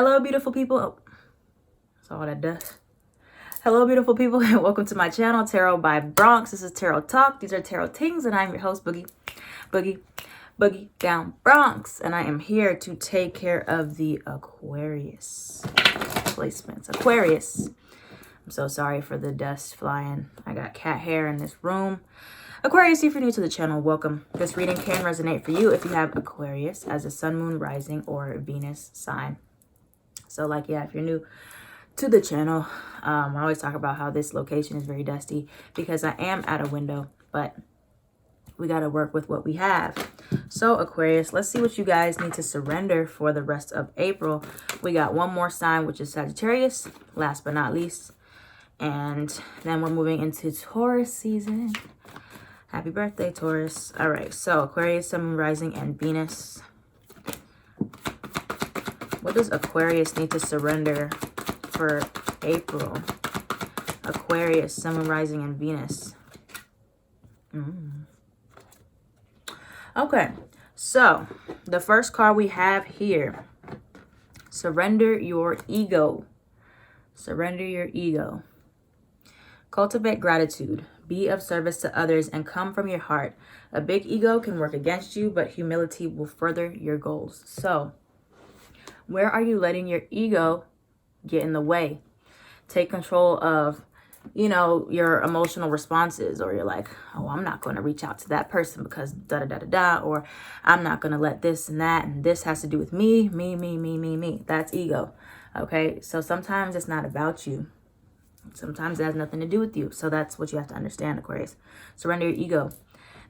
Hello, beautiful people. Oh, that's all that does. Hello, beautiful people, and welcome to my channel, Tarot by Bronx. This is Tarot Talk. These are Tarot Tings, and I'm your host, Boogie Down Bronx. And I am here to take care of the Aquarius placements. Aquarius. I'm so sorry for the dust flying. I got cat hair in this room. Aquarius, if you're new to the channel, welcome. This reading can resonate for you if you have Aquarius as a sun, moon, rising, or Venus sign. So if you're new to the channel, I always talk about how this location is very dusty because I am at a window, but we got to work with what we have. So Aquarius, let's see what you guys need to surrender for the rest of April. We got one more sign, which is Sagittarius, last but not least. And then we're moving into Taurus season. Happy birthday, Taurus. All right, so Aquarius, Sun, Moon, Rising, and Venus. What does Aquarius need to surrender for April? Aquarius, Sun, Moon, Rising, and Venus. Okay, so the first card we have here, surrender your ego. Surrender your ego. Cultivate gratitude. Be of service to others and come from your heart. A big ego can work against you, but humility will further your goals. So, where are you letting your ego get in the way? Take control of, your emotional responses, or you're like, oh, I'm not going to reach out to that person because da-da-da-da-da, or I'm not going to let this and that, and this has to do with me. That's ego, okay? So sometimes it's not about you. Sometimes it has nothing to do with you. So that's what you have to understand, Aquarius. Surrender your ego.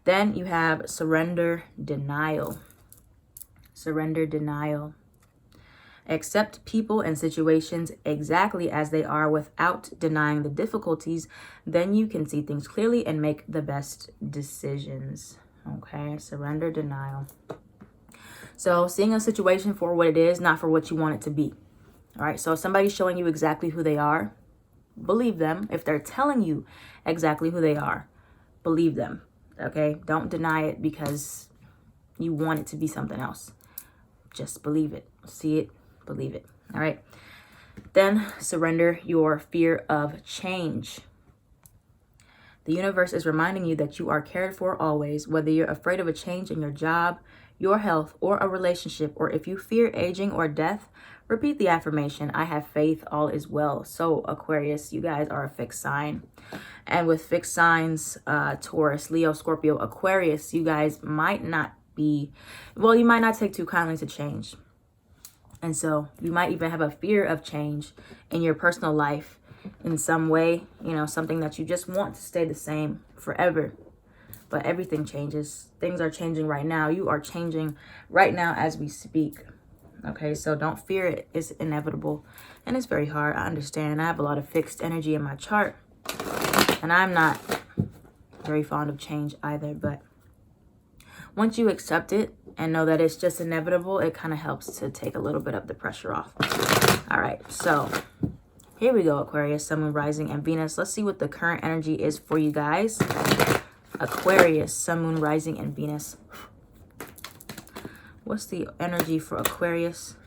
Then you have surrender denial. Surrender denial. Accept people and situations exactly as they are without denying the difficulties. Then you can see things clearly and make the best decisions. Okay, surrender denial. So seeing a situation for what it is, not for what you want it to be. All right, so if somebody's showing you exactly who they are, believe them. If they're telling you exactly who they are, believe them. Okay, don't deny it because you want it to be something else. Just believe it. See it. Believe it. All right. Then surrender your fear of change. The universe is reminding you that you are cared for always, whether you're afraid of a change in your job, your health, or a relationship, or if you fear aging or death, repeat the affirmation, I have faith, all is well. So Aquarius, you guys are a fixed sign. And with fixed signs, Taurus, Leo, Scorpio, Aquarius, you guys might not be, you might not take too kindly to change. And so you might even have a fear of change in your personal life in some way, something that you just want to stay the same forever. But everything changes. Things are changing right now. You are changing right now as we speak. Okay, so don't fear it. It's inevitable. And it's very hard. I understand. I have a lot of fixed energy in my chart. And I'm not very fond of change either. But once you accept it and know that it's just inevitable, it kind of helps to take a little bit of the pressure off. All right, so here we go, Aquarius, Sun, Moon, Rising, and Venus. Let's see what the current energy is for you guys. Aquarius, Sun, Moon, Rising, and Venus. What's the energy for Aquarius,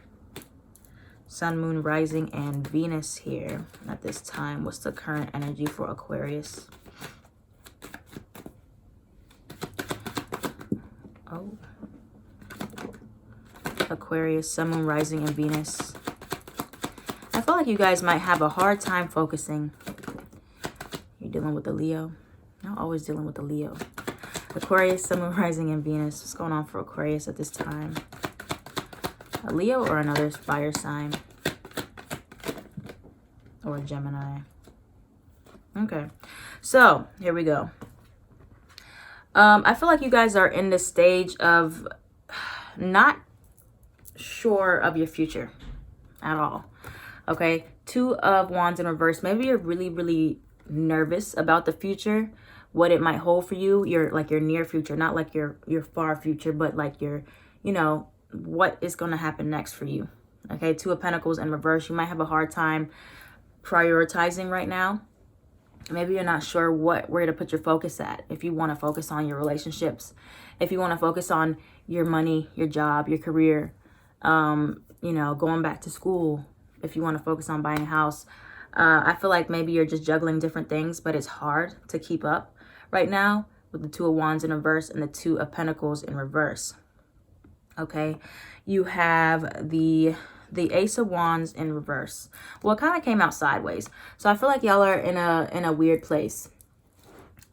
Sun, Moon, Rising, and Venus here at this time? What's the current energy for Aquarius? Oh. Aquarius, Sun, Moon, Rising, and Venus. I feel like you guys might have a hard time focusing. You're dealing with the Leo. I'm always dealing with the Leo. Aquarius, Sun, Moon, Rising, and Venus. What's going on for Aquarius at this time? A Leo or another fire sign? Or a Gemini? Okay. So, here we go. I feel like you guys are in this stage of not sure of your future at all. Okay? Two of Wands in reverse. Maybe you're really, really nervous about the future, what it might hold for you, your near future, not like your far future, but like your, what is going to happen next for you. Okay, Two of Pentacles in reverse. You might have a hard time prioritizing right now. Maybe you're not sure where to put your focus at. If you want to focus on your relationships, if you want to focus on your money, your job, your career, you know, going back to school, if you want to focus on buying a house. I feel like maybe you're just juggling different things, but it's hard to keep up right now with the Two of Wands in reverse and the Two of Pentacles in reverse. Okay, you have the Ace of Wands in reverse. Well, it kind of came out sideways. So I feel like y'all are in a weird place.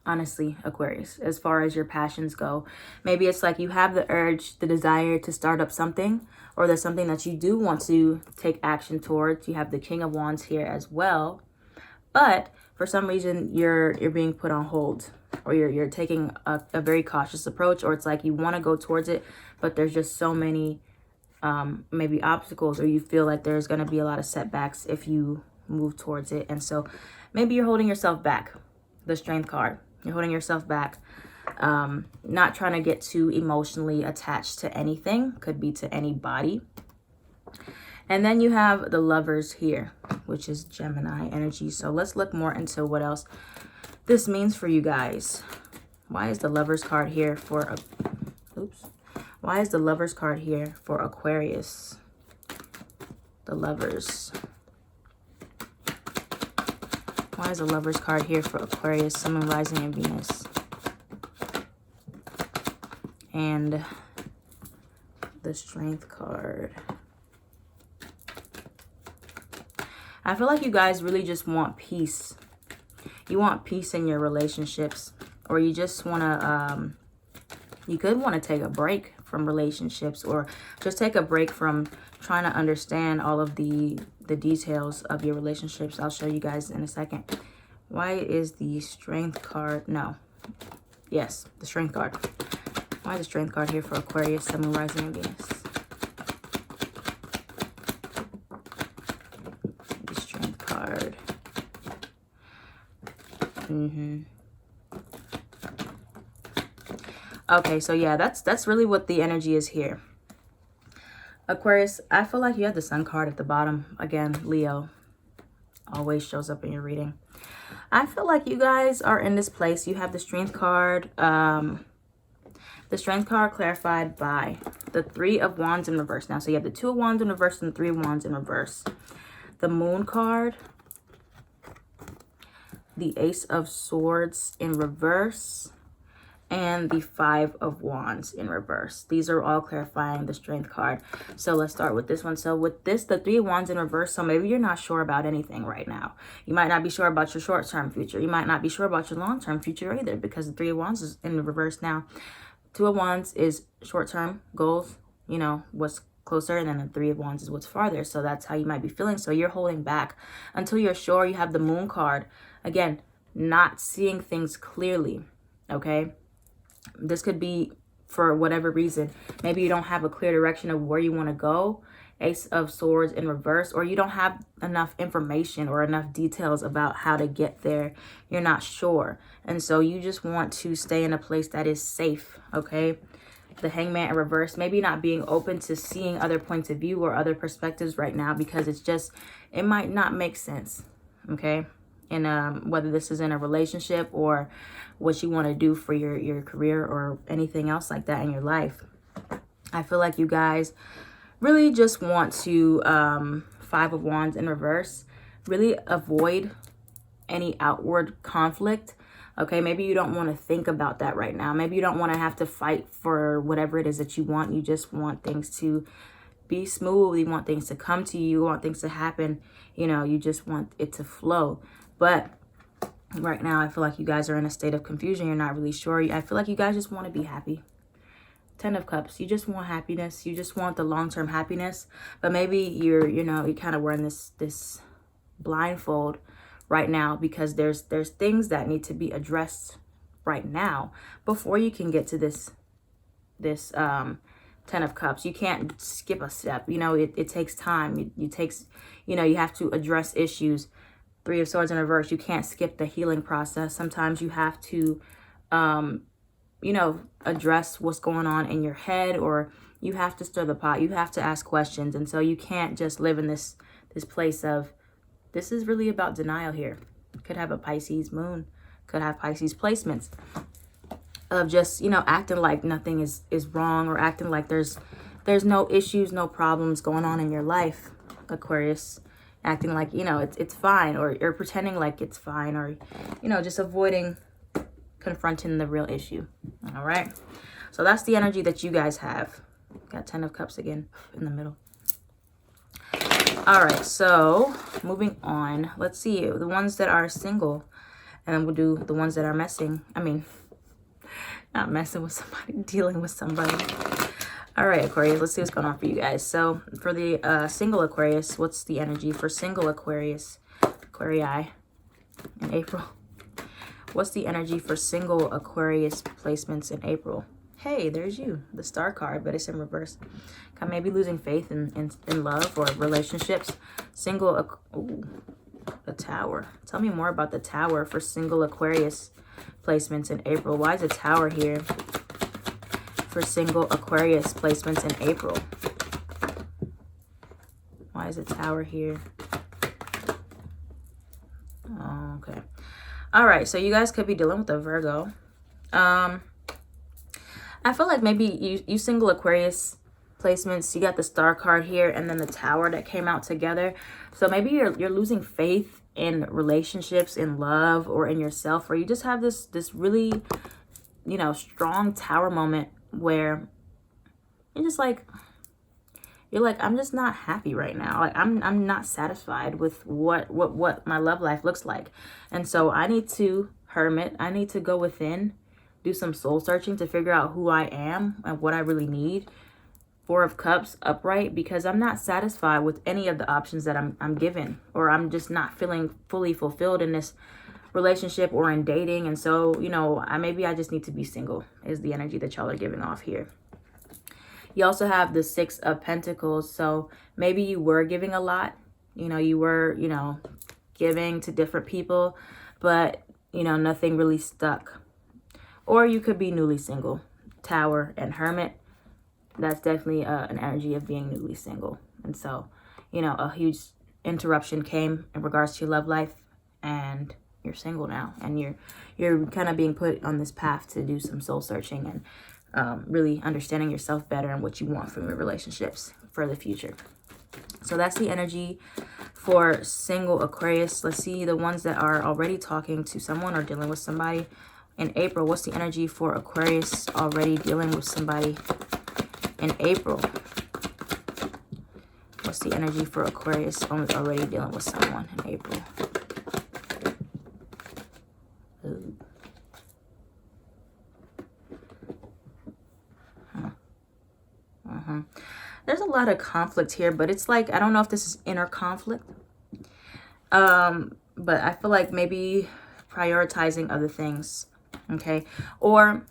Honestly, Aquarius, as far as your passions go. Maybe it's like you have the urge, the desire to start up something, or there's something that you do want to take action towards. You have the King of Wands here as well. But for some reason, you're being put on hold, or you're taking a very cautious approach, or it's like you want to go towards it, but there's just so many maybe obstacles, or you feel like there's going to be a lot of setbacks if you move towards it. And so maybe you're holding yourself back. The Strength card. You're holding yourself back, not trying to get too emotionally attached to anything. Could be to anybody. And then you have the Lovers here, which is Gemini energy. So let's look more into what else this means for you guys. Why is the Lovers card here for Why is the Lovers card here for Aquarius? The Lovers. Why is the Lovers card here for Aquarius, Sun, Moon, Rising, and Venus? And the Strength card. I feel like you guys really just want peace. You want peace in your relationships, or you just want to, you could want to take a break from relationships, or just take a break from trying to understand all of the details of your relationships. I'll show you guys in a second. Why is the Strength card? No. Yes, the Strength card. Why is the Strength card here for Aquarius, Sun, Moon, Rising, and Venus? The Strength card. Okay, so yeah, that's really what the energy is here. Aquarius, I feel like you have the Sun card at the bottom. Again, Leo always shows up in your reading. I feel like you guys are in this place. You have the Strength card. The Strength card clarified by the Three of Wands in reverse. Now, so you have the Two of Wands in reverse and the Three of Wands in reverse. The Moon card. The Ace of Swords in reverse. And the Five of Wands in reverse. These are all clarifying the Strength card. So let's start with this one. So with this, the Three of Wands in reverse, so maybe you're not sure about anything right now. You might not be sure about your short-term future. You might not be sure about your long-term future either, because the Three of Wands is in reverse now. Two of Wands is short-term goals, you know, what's closer, and then the Three of Wands is what's farther. So that's how you might be feeling. So you're holding back until you're sure. You have the Moon card. Again, not seeing things clearly, okay? This could be for whatever reason. Maybe you don't have a clear direction of where you want to go. Ace of Swords in reverse, or you don't have enough information or enough details about how to get there. You're not sure. And so you just want to stay in a place that is safe, okay? The Hangman in reverse, maybe not being open to seeing other points of view or other perspectives right now, because it's just, it might not make sense, okay? And whether this is in a relationship or what you want to do for your career or anything else like that in your life. I feel like you guys really just want to, Five of Wands in reverse, really avoid any outward conflict. Okay, maybe you don't want to think about that right now. Maybe you don't want to have to fight for whatever it is that you want. You just want things to be smooth. You want things to come to you. You want things to happen. You know, you just want it to flow. But right now, I feel like you guys are in a state of confusion. You're not really sure. I feel like you guys just want to be happy. Ten of Cups. You just want happiness. You just want the long-term happiness. But maybe you're kind of wearing this blindfold right now, because there's things that need to be addressed right now before you can get to this Ten of Cups. You can't skip a step. You know, it takes time. You have to address issues. Three of Swords in reverse, you can't skip the healing process. Sometimes you have to, address what's going on in your head, or you have to stir the pot. You have to ask questions. And so you can't just live in this place of, this is really about denial here. Could have a Pisces moon, could have Pisces placements of just, acting like nothing is wrong, or acting like there's there's no issues, no problems going on in your life, Aquarius. Acting like, you know, it's fine, or you're pretending like it's fine, or, you know, just avoiding confronting the real issue. All right. So that's the energy that you guys have. Got 10 of Cups again in the middle. All right. So moving on. Let's see the ones that are single, and then we'll do the ones that are messing. I mean, not messing with somebody, dealing with somebody. All right, Aquarius, let's see what's going on for you guys. So for the single Aquarius, what's the energy for single Aquarius, Aquarii, in April? What's the energy for single Aquarius placements in April? Hey, there's you, the Star card, but it's in reverse. I may be losing faith in love or relationships. Single, ooh, the Tower. Tell me more about the Tower for single Aquarius placements in April. Why is the Tower here for single Aquarius placements in April? Why is the Tower here? Oh, okay. All right, so you guys could be dealing with a Virgo. I feel like maybe you single Aquarius placements, you got the Star card here and then the Tower that came out together. So maybe you're losing faith in relationships, in love, or in yourself, or you just have this really, you know, strong Tower moment where you're just like, I'm just not happy right now. Like I'm not satisfied with what my love life looks like. And so I need to hermit. I need to go within, do some soul searching to figure out who I am and what I really need. 4 of Cups upright, because I'm not satisfied with any of the options that I'm given, or I'm just not feeling fully fulfilled in this relationship or in dating. And so, you know, maybe I just need to be single is the energy that y'all are giving off here. You also have the 6 of Pentacles. So maybe you were giving a lot, you know, you were, you know, giving to different people, but, you know, nothing really stuck. Or you could be newly single. Tower and Hermit. That's definitely an energy of being newly single. And so, you know, a huge interruption came in regards to your love life, and you're single now, and you're kind of being put on this path to do some soul searching and really understanding yourself better and what you want from your relationships for the future. So that's the energy for single Aquarius. Let's see the ones that are already talking to someone or dealing with somebody in April. What's the energy for Aquarius already dealing with somebody in April? What's the energy for Aquarius already dealing with someone in April? Ooh. There's a lot of conflict here, but it's like, I don't know if this is inner conflict. But I feel like maybe prioritizing other things. Okay. Or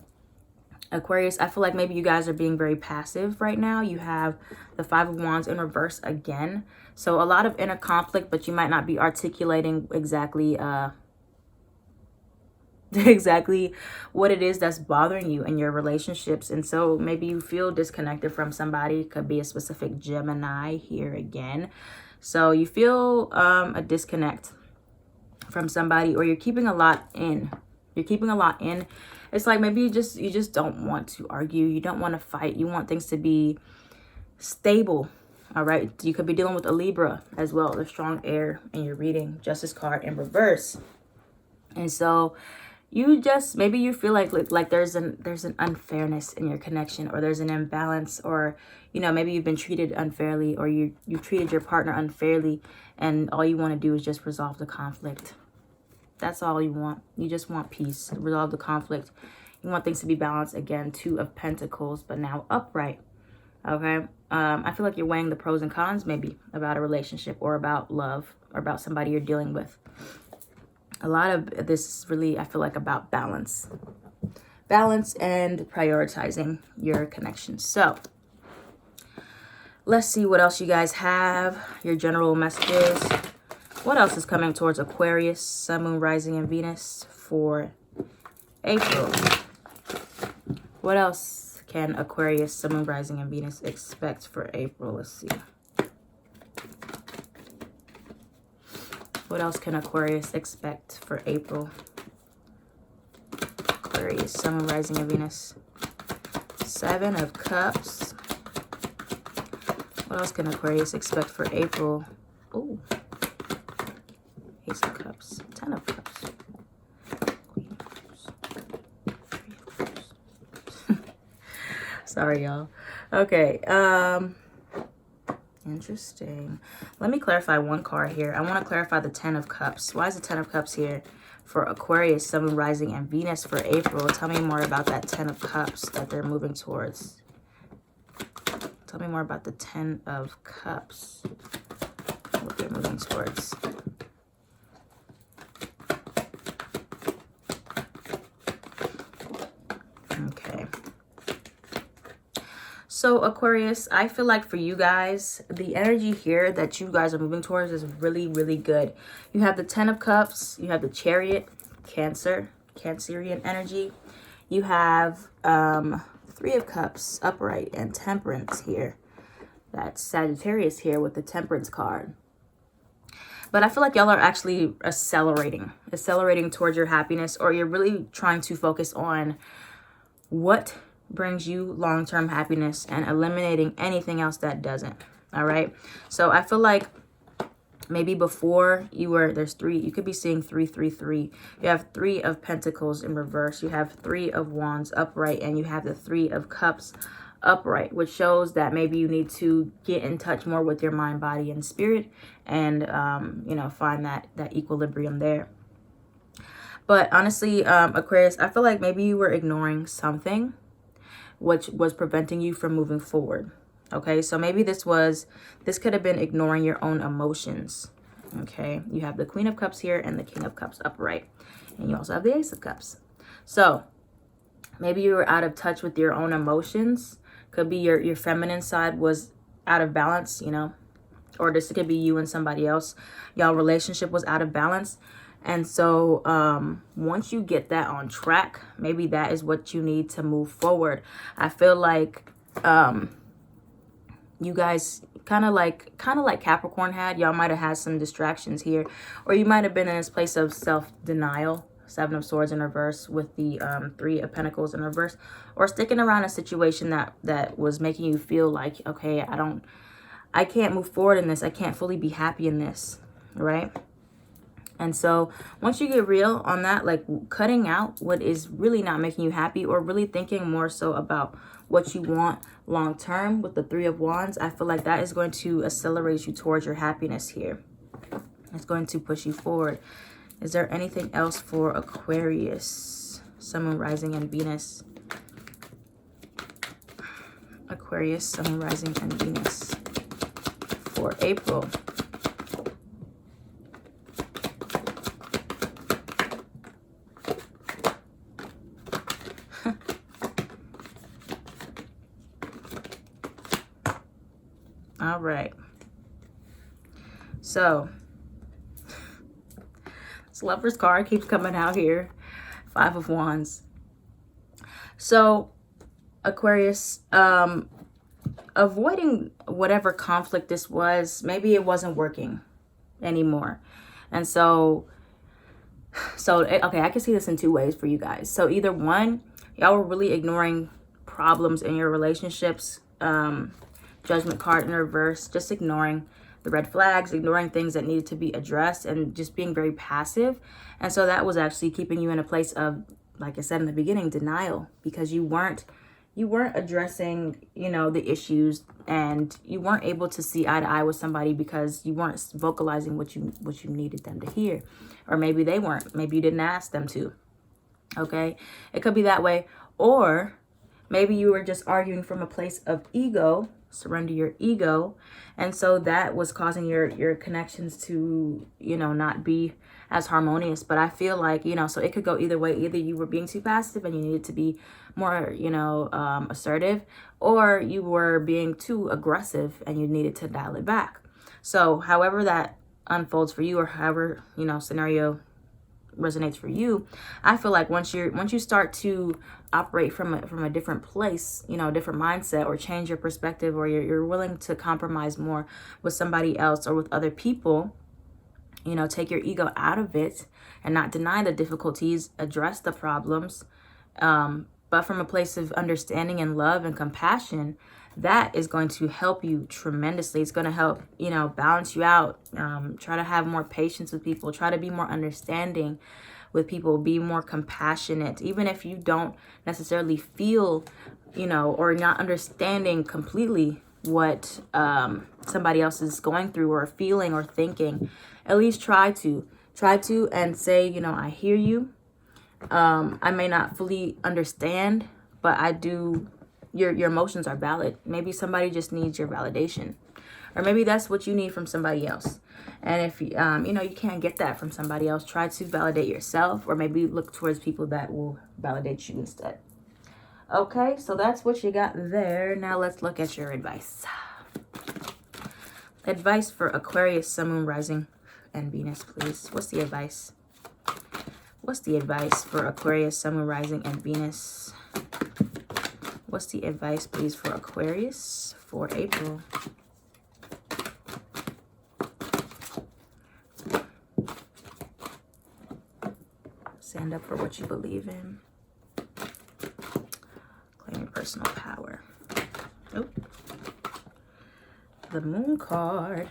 Aquarius, I feel like maybe you guys are being very passive right now. You have the 5 of Wands in reverse again. So a lot of inner conflict, but you might not be articulating exactly exactly what it is that's bothering you in your relationships. And so maybe you feel disconnected from somebody. It could be a specific Gemini here again. So you feel a disconnect from somebody, or you're keeping a lot in. You're keeping a lot in. It's like maybe you just don't want to argue. You don't want to fight. You want things to be stable. All right. You could be dealing with a Libra as well. The strong air in your reading. Justice card in reverse. And so you just, maybe you feel like there's an unfairness in your connection, or there's an imbalance, or, you know, maybe you've been treated unfairly, or you've treated your partner unfairly, and all you want to do is just resolve the conflict. That's all you want. You just want peace, resolve the conflict. You want things to be balanced. Again, 2 of Pentacles, but now upright. Okay. I feel like you're weighing the pros and cons maybe about a relationship, or about love, or about somebody you're dealing with. A lot of this is really, I feel like, about balance. Balance and prioritizing your connections. So let's see what else you guys have. Your general messages. What else is coming towards Aquarius, Sun, Moon, Rising, and Venus for April? What else can Aquarius, Sun, Moon, Rising, and Venus expect for April? Let's see. What else can Aquarius expect for April? Aquarius, Sun, Moon, Rising, and Venus. 7 of Cups. What else can Aquarius expect for April? Oh, Ace of Cups, 10 of Cups, Queen of Cups, 3 of Cups. Sorry, y'all. Okay, interesting. Let me clarify one card here. I want to clarify the 10 of Cups. Why is the 10 of Cups here for Aquarius, Sun, Moon, Rising, and Venus for April? Tell me more about that 10 of Cups that they're moving towards. Tell me more about the 10 of Cups, what they're moving towards. Okay. So Aquarius, I feel like for you guys, the energy here that you guys are moving towards is really, really good. You have the 10 of Cups, you have the Chariot, Cancerian energy. You have 3 of Cups, upright, and Temperance here. That's Sagittarius here with the Temperance card. But I feel like y'all are actually accelerating towards your happiness, or you're really trying to focus on what brings you long-term happiness and eliminating anything else that doesn't. All right. So I feel like maybe before you were, there's 3, you could be seeing 3, 3, 3. You have 3 of Pentacles in reverse. You have 3 of Wands upright, and you have the 3 of Cups upright, which shows that maybe you need to get in touch more with your mind, body, and spirit, and you know, find that equilibrium there. But honestly, Aquarius, I feel like maybe you were ignoring something which was preventing you from moving forward. Okay, so maybe this could have been ignoring your own emotions. Okay, you have the Queen of Cups here and the King of Cups upright, and you also have the Ace of Cups. So maybe you were out of touch with your own emotions. Could be your feminine side was out of balance, you know, or this could be you and somebody else. Y'all relationship was out of balance. And so once you get that on track, maybe that is what you need to move forward. I feel like you guys kind of like Capricorn had, y'all might have had some distractions here, or you might have been in this place of self-denial, 7 of Swords in reverse with the 3 of Pentacles in reverse, or sticking around a situation that was making you feel like, okay, I can't move forward in this. I can't fully be happy in this, right? And so once you get real on that, like cutting out what is really not making you happy, or really thinking more so about what you want long term with the 3 of Wands, I feel like that is going to accelerate you towards your happiness here. It's going to push you forward. Is there anything else for Aquarius, Sun, Moon, Rising, and Venus? Aquarius, Sun, Moon, Rising, and Venus for April. All right. So this Lover's card keeps coming out here. 5 of Wands. So Aquarius, avoiding whatever conflict this was, maybe it wasn't working anymore. And so okay, I can see this in 2 ways for you guys. So either one, y'all were really ignoring problems in your relationships, Judgment card in reverse, just ignoring the red flags, ignoring things that needed to be addressed, and just being very passive. And so that was actually keeping you in a place of, like I said in the beginning, denial, because you weren't addressing, you know, the issues, and you weren't able to see eye to eye with somebody because you weren't vocalizing what you needed them to hear. Or maybe they weren't, maybe you didn't ask them to. Okay, it could be that way. Or maybe you were just arguing from a place of ego. Surrender your ego, and so that was causing your connections to, you know, not be as harmonious. But I feel like, you know, so it could go either way. Either you were being too passive and you needed to be more, you know, assertive, or you were being too aggressive and you needed to dial it back. So however that unfolds for you, or however, you know, scenario resonates for you, I feel like once you start to operate from a different place, you know, different mindset, or change your perspective, or you're willing to compromise more with somebody else or with other people, you know, take your ego out of it and not deny the difficulties, address the problems, but from a place of understanding and love and compassion, that is going to help you tremendously. It's going to help, you know, balance you out. Try to have more patience with people. Try to be more understanding with people. Be more compassionate. Even if you don't necessarily feel, you know, or not understanding completely what somebody else is going through or feeling or thinking, at least try to and say, you know, I hear you. I may not fully understand, but I do. Your emotions are valid. Maybe somebody just needs your validation, or maybe that's what you need from somebody else. And if you know, you can't get that from somebody else, try to validate yourself, or maybe look towards people that will validate you instead. Okay, so that's what you got there. Now let's look at your advice. Advice for Aquarius, Sun, Moon, Rising, and Venus, please. What's the advice? What's the advice for Aquarius, Sun, Moon, Rising, and Venus? What's the advice, please, for Aquarius for April? Stand up for what you believe in. Claim your personal power. Oh, the Moon card.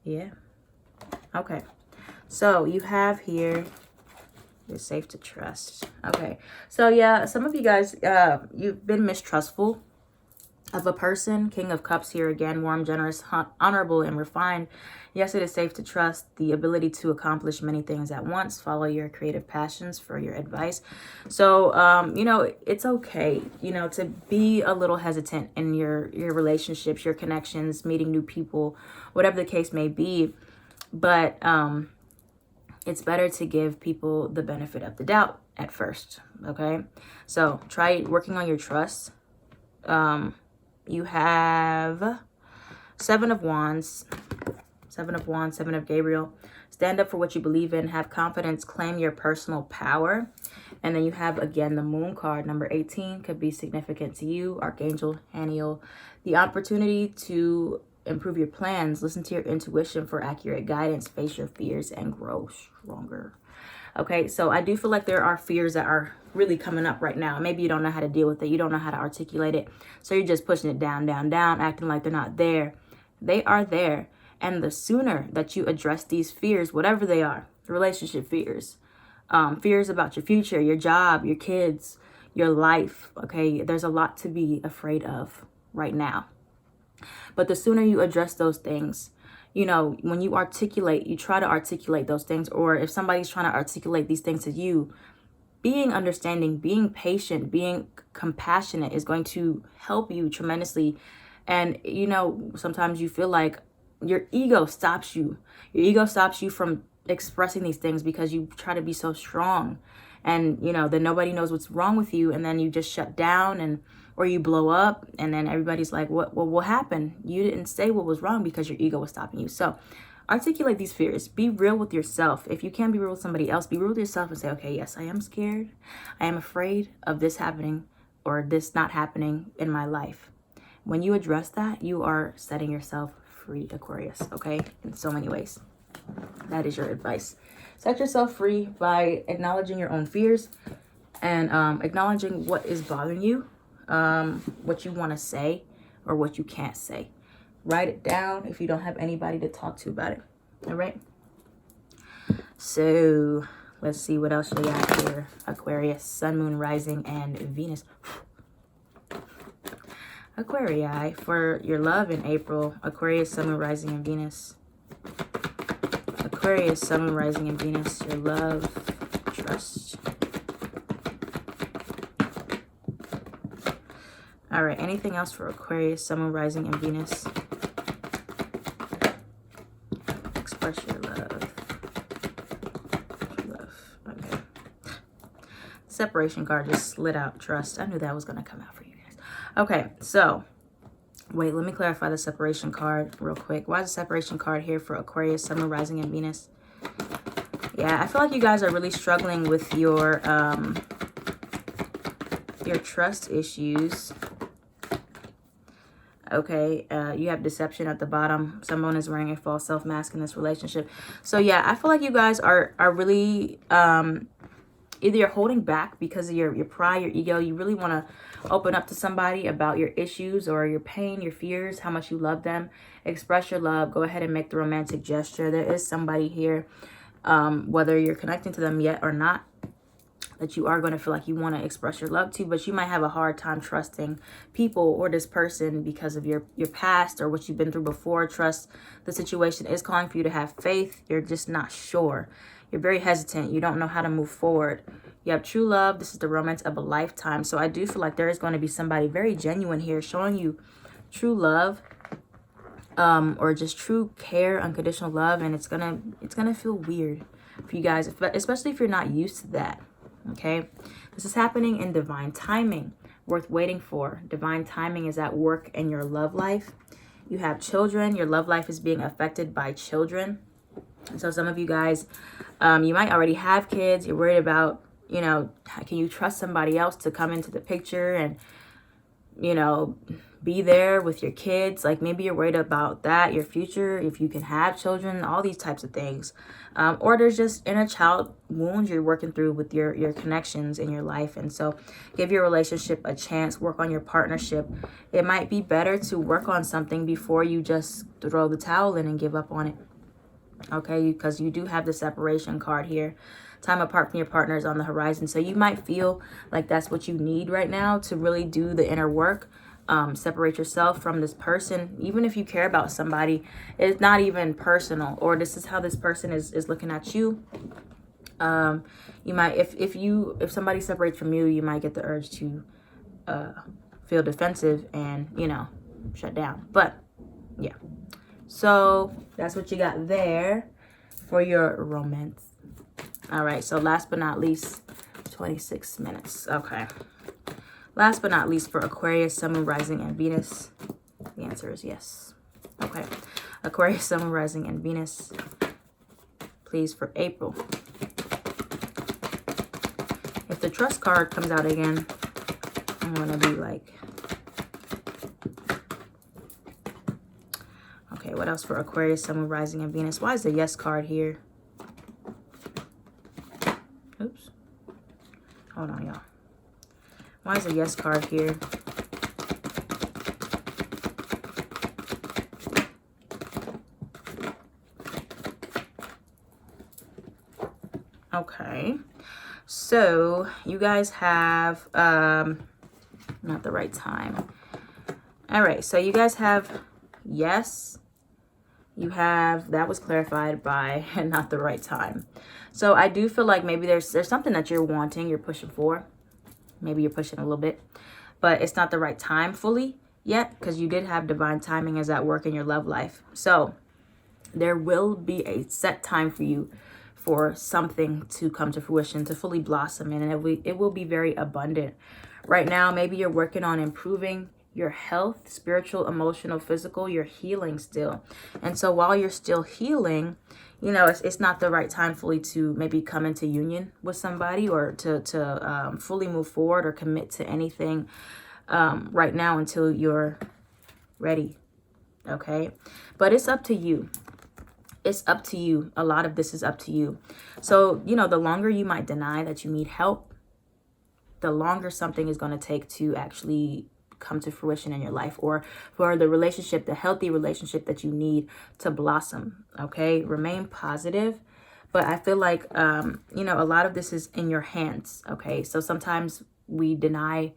Yeah. Okay. So you have here, you're safe to trust. Okay. So yeah, some of you guys, you've been mistrustful of a person. King of Cups here again, warm, generous, honorable, and refined. Yes, it is safe to trust. The ability to accomplish many things at once. Follow your creative passions for your advice. So, you know, it's okay, you know, to be a little hesitant in your relationships, your connections, meeting new people, whatever the case may be. But it's better to give people the benefit of the doubt at first, okay? So try working on your trust. You have Seven of Wands, Seven of Gabriel. Stand up for what you believe in. Have confidence. Claim your personal power. And then you have, again, the Moon card, number 18. Could be significant to you. Archangel, Haniel. The opportunity to improve your plans. Listen to your intuition for accurate guidance. Face your fears and grow stronger. Okay, so I do feel like there are fears that are really coming up right now. Maybe you don't know how to deal with it. You don't know how to articulate it. So you're just pushing it down, down, down, acting like they're not there. They are there. And the sooner that you address these fears, whatever they are, relationship fears, fears about your future, your job, your kids, your life, okay, there's a lot to be afraid of right now. But the sooner you address those things, you know, when you articulate, you try to articulate those things, or if somebody's trying to articulate these things to you, being understanding, being patient, being compassionate is going to help you tremendously. And, you know, sometimes you feel like your ego stops you. Your ego stops you from expressing these things because you try to be so strong. And, you know, then nobody knows what's wrong with you. And then you just shut down, and or you blow up, and then everybody's like, what happened? You didn't say what was wrong because your ego was stopping you. So articulate these fears. Be real with yourself. If you can't be real with somebody else, be real with yourself and say, okay, yes, I am scared. I am afraid of this happening or this not happening in my life. When you address that, you are setting yourself free, Aquarius, okay? In so many ways. That is your advice. Set yourself free by acknowledging your own fears and acknowledging what is bothering you, what you want to say or what you can't say. Write it down if you don't have anybody to talk to about it. All right. So let's see what else we got here. Aquarius, Sun, Moon, Rising, and Venus. Aquarii, for your love in April. Aquarius, Sun, Moon, Rising, and Venus. Aquarius, Sun, Moon, Rising, and Venus. Your love, trust. All right, anything else for Aquarius, Sun, Moon, Rising, and Venus? Express your love. Okay. Separation card just slid out. Trust. I knew that was going to come out for you guys. Okay, so wait, let me clarify the separation card real quick. Why is the separation card here for Aquarius, Sun, Moon, Rising, and Venus? Yeah, I feel like you guys are really struggling with your trust issues. Okay, you have deception at the bottom. Someone is wearing a false self mask in this relationship. So yeah, I feel like you guys are really Either you're holding back because of your pride, your ego. You really want to open up to somebody about your issues or your pain, your fears, how much you love them. Express your love. Go ahead and make the romantic gesture. There is somebody here, whether you're connecting to them yet or not, that you are going to feel like you want to express your love to, but you might have a hard time trusting people or this person because of your past or what you've been through before. Trust, the situation is calling for you to have faith. You're just not sure. You're very hesitant. You don't know how to move forward. You have true love. This is the romance of a lifetime. So I do feel like there is going to be somebody very genuine here showing you true love, or just true care, unconditional love. And it's gonna feel weird for you guys, especially if you're not used to that. Okay, this is happening in divine timing, worth waiting for. Divine timing is at work in your love life. You have children. Your love life is being affected by children. So some of you guys, you might already have kids. You're worried about, you know, can you trust somebody else to come into the picture and, you know, be there with your kids? Like maybe you're worried about that, your future, if you can have children, all these types of things. Or there's just inner child wounds you're working through with your connections in your life. And so give your relationship a chance, work on your partnership. It might be better to work on something before you just throw the towel in and give up on it. Okay, because you do have the separation card here. Time apart from your partner is on the horizon. So you might feel like that's what you need right now to really do the inner work. Separate yourself from this person. Even if you care about somebody, it's not even personal, or this is how this person is looking at you. You might, if somebody separates from you, you might get the urge to feel defensive and, you know, shut down. But yeah, so that's what you got there for your romance. All right, so last but not least, 26 minutes. Okay. Last but not least for Aquarius, Sun, Moon, Rising, and Venus. The answer is yes. Okay. Aquarius, Sun, Moon, Rising, and Venus. Please, for April. If the trust card comes out again, I'm going to be like... Okay, what else for Aquarius, Sun, Moon, Rising, and Venus? Why is the yes card here? Oops. Hold on, y'all. Why is the yes card here? Okay. So, you guys have, not the right time. All right, so you guys have yes. You have, that was clarified by not the right time. So I do feel like maybe there's something that you're wanting, you're pushing for. Maybe you're pushing a little bit, but it's not the right time fully yet, because you did have divine timing is at work in your love life. So there will be a set time for you for something to come to fruition, to fully blossom, and it will be very abundant. Right now, maybe you're working on improving your health, spiritual, emotional, physical. You're healing still. And so while you're still healing, you know, it's not the right time fully to maybe come into union with somebody, or to fully move forward or commit to anything right now until you're ready. Okay. But it's up to you. It's up to you. A lot of this is up to you. So, you know, the longer you might deny that you need help, the longer something is going to take to actually come to fruition in your life, or for the relationship, the healthy relationship that you need to blossom. Okay, remain positive. But I feel like you know, a lot of this is in your hands. Okay, so sometimes we deny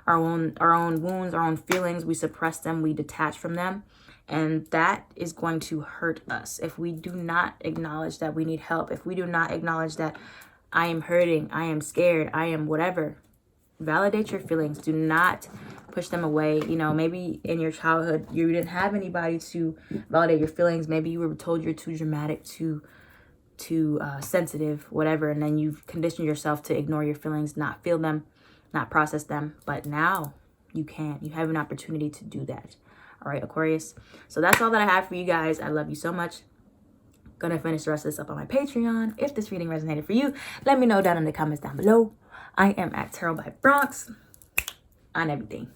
our own wounds, our own feelings. We suppress them, we detach from them, and that is going to hurt us if we do not acknowledge that we need help. If we do not acknowledge that I am hurting, I am scared, I am whatever. Validate your feelings. Do not push them away. You know, maybe in your childhood you didn't have anybody to validate your feelings. Maybe you were told you're too dramatic, too sensitive, whatever, and then you've conditioned yourself to ignore your feelings, not feel them, not process them. But now you can. You have an opportunity to do that. All right, Aquarius. So that's all that I have for you guys. I love you so much. Gonna finish the rest of this up on my Patreon. If this reading resonated for you, let me know down in the comments down below. I am at Tarotbybronx on everything.